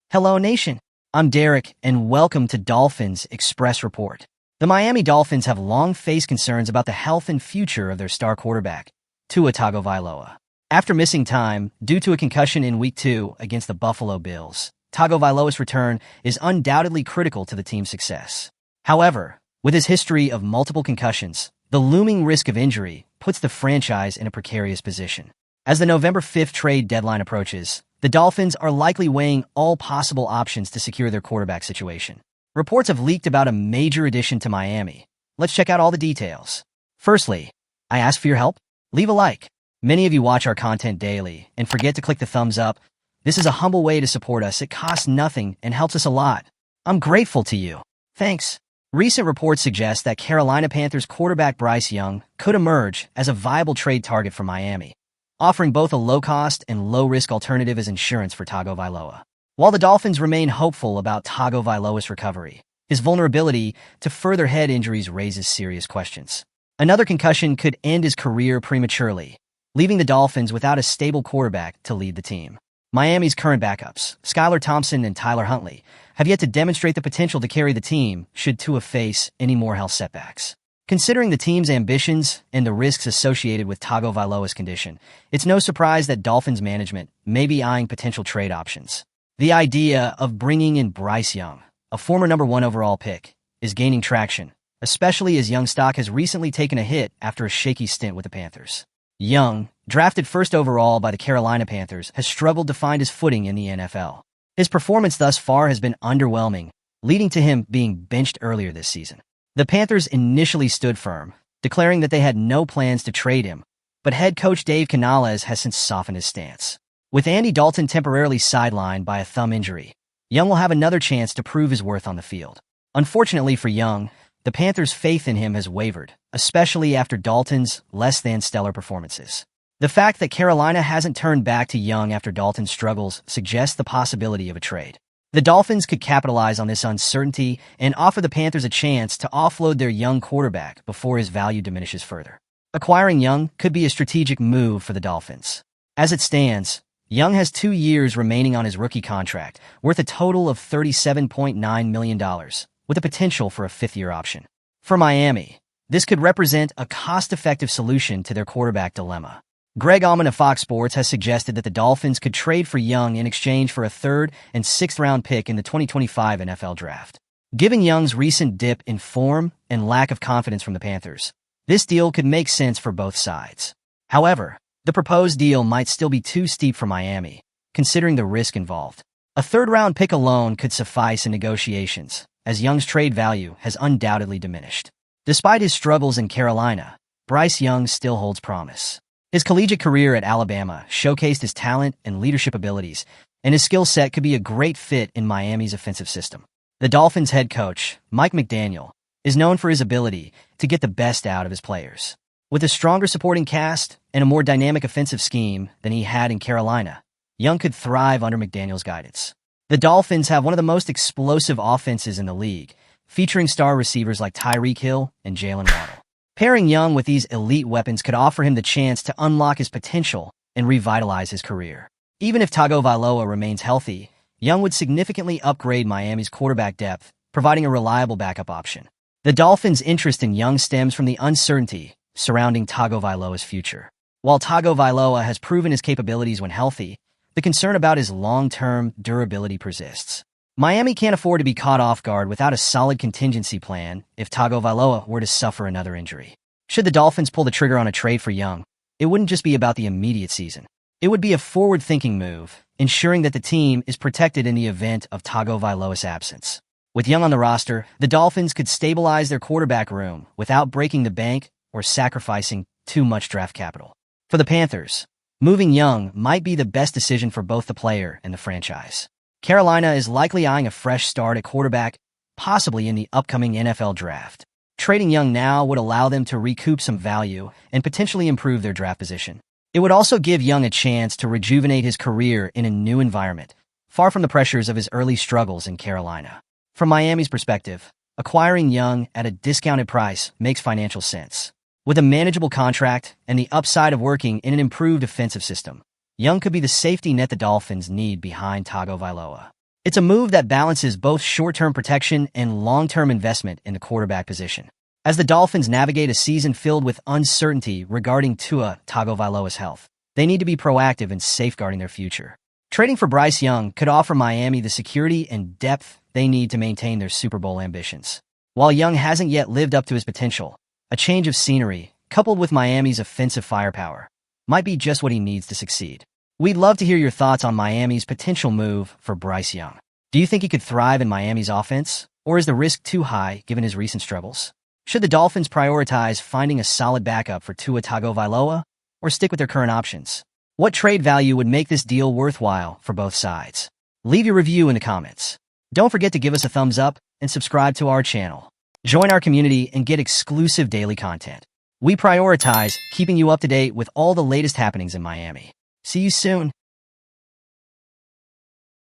Hello, Nation. I'm Derek, and welcome to Dolphins Express Report. The Miami Dolphins have long faced concerns about the health and future of their star quarterback, Tua Tagovailoa. After missing time due to a concussion in Week 2 against the Buffalo Bills, Tagovailoa's return is undoubtedly critical to the team's success. However, with his history of multiple concussions, the looming risk of injury puts the franchise in a precarious position. As the November 5th trade deadline approaches, the Dolphins are likely weighing all possible options to secure their quarterback situation. Reports have leaked about a major addition to Miami. Let's check out all the details. Firstly, I ask for your help. Leave a like. Many of you watch our content daily and forget to click the thumbs up. This is a humble way to support us. It costs nothing and helps us a lot. I'm grateful to you. Thanks. Recent reports suggest that Carolina Panthers quarterback Bryce Young could emerge as a viable trade target for Miami, offering both a low-cost and low-risk alternative as insurance for Tagovailoa. While the Dolphins remain hopeful about Tagovailoa's recovery, his vulnerability to further head injuries raises serious questions. Another concussion could end his career prematurely, leaving the Dolphins without a stable quarterback to lead the team. Miami's current backups, Skylar Thompson and Tyler Huntley, have yet to demonstrate the potential to carry the team should Tua face any more health setbacks. Considering the team's ambitions and the risks associated with Tagovailoa's condition, it's no surprise that Dolphins management may be eyeing potential trade options. The idea of bringing in Bryce Young, a former number 1 overall pick, is gaining traction, especially as Young's stock has recently taken a hit after a shaky stint with the Panthers. Young, drafted first overall by the Carolina Panthers, has struggled to find his footing in the NFL. His performance thus far has been underwhelming, leading to him being benched earlier this season. The Panthers initially stood firm, declaring that they had no plans to trade him, but head coach Dave Canales has since softened his stance. With Andy Dalton temporarily sidelined by a thumb injury, Young will have another chance to prove his worth on the field. Unfortunately for Young, the Panthers' faith in him has wavered, especially after Dalton's less-than-stellar performances. The fact that Carolina hasn't turned back to Young after Dalton's struggles suggests the possibility of a trade. The Dolphins could capitalize on this uncertainty and offer the Panthers a chance to offload their young quarterback before his value diminishes further. Acquiring Young could be a strategic move for the Dolphins. As it stands, Young has 2 years remaining on his rookie contract, worth a total of $37.9 million, with a potential for a 5th-year option. For Miami, this could represent a cost-effective solution to their quarterback dilemma. Greg Auman of Fox Sports has suggested that the Dolphins could trade for Young in exchange for a 3rd and 6th-round pick in the 2025 NFL Draft. Given Young's recent dip in form and lack of confidence from the Panthers, this deal could make sense for both sides. However, the proposed deal might still be too steep for Miami, considering the risk involved. A 3rd-round pick alone could suffice in negotiations, as Young's trade value has undoubtedly diminished. Despite his struggles in Carolina, Bryce Young still holds promise. His collegiate career at Alabama showcased his talent and leadership abilities, and his skill set could be a great fit in Miami's offensive system. The Dolphins' head coach, Mcdaniel, is known for his ability to get the best out of his players. With a stronger supporting cast and a more dynamic offensive scheme than he had in Carolina, Young could thrive under McDaniel's guidance. The Dolphins have one of the most explosive offenses in the league, featuring star receivers like Tyreek Hill and Jalen Waddle. Pairing Young with these elite weapons could offer him the chance to unlock his potential and revitalize his career. Even if Tagovailoa remains healthy, Young would significantly upgrade Miami's quarterback depth, providing a reliable backup option. The Dolphins' interest in Young stems from the uncertainty surrounding Tagovailoa's future. While Tagovailoa has proven his capabilities when healthy, the concern about his long-term durability persists. Miami can't afford to be caught off guard without a solid contingency plan if Tagovailoa were to suffer another injury. Should the Dolphins pull the trigger on a trade for Young, it wouldn't just be about the immediate season. It would be a forward-thinking move, ensuring that the team is protected in the event of Tagovailoa's absence. With Young on the roster, the Dolphins could stabilize their quarterback room without breaking the bank or sacrificing too much draft capital. For the Panthers, moving Young might be the best decision for both the player and the franchise. Carolina is likely eyeing a fresh start at quarterback, possibly in the upcoming NFL Draft. Trading Young now would allow them to recoup some value and potentially improve their draft position. It would also give Young a chance to rejuvenate his career in a new environment, far from the pressures of his early struggles in Carolina. From Miami's perspective, acquiring Young at a discounted price makes financial sense. With a manageable contract and the upside of working in an improved offensive system, Young could be the safety net the Dolphins need behind Tagovailoa. It's a move that balances both short-term protection and long-term investment in the quarterback position. As the Dolphins navigate a season filled with uncertainty regarding Tua Tagovailoa's health, they need to be proactive in safeguarding their future. Trading for Bryce Young could offer Miami the security and depth they need to maintain their Super Bowl ambitions. While Young hasn't yet lived up to his potential, a change of scenery, coupled with Miami's offensive firepower, might be just what he needs to succeed. We'd love to hear your thoughts on Miami's potential move for Bryce Young. Do you think he could thrive in Miami's offense, or is the risk too high given his recent struggles? Should the Dolphins prioritize finding a solid backup for Tua Tagovailoa, or stick with their current options? What trade value would make this deal worthwhile for both sides? Leave your review in the comments. Don't forget to give us a thumbs up and subscribe to our channel. Join our community and get exclusive daily content. We prioritize keeping you up to date with all the latest happenings in Miami. See you soon.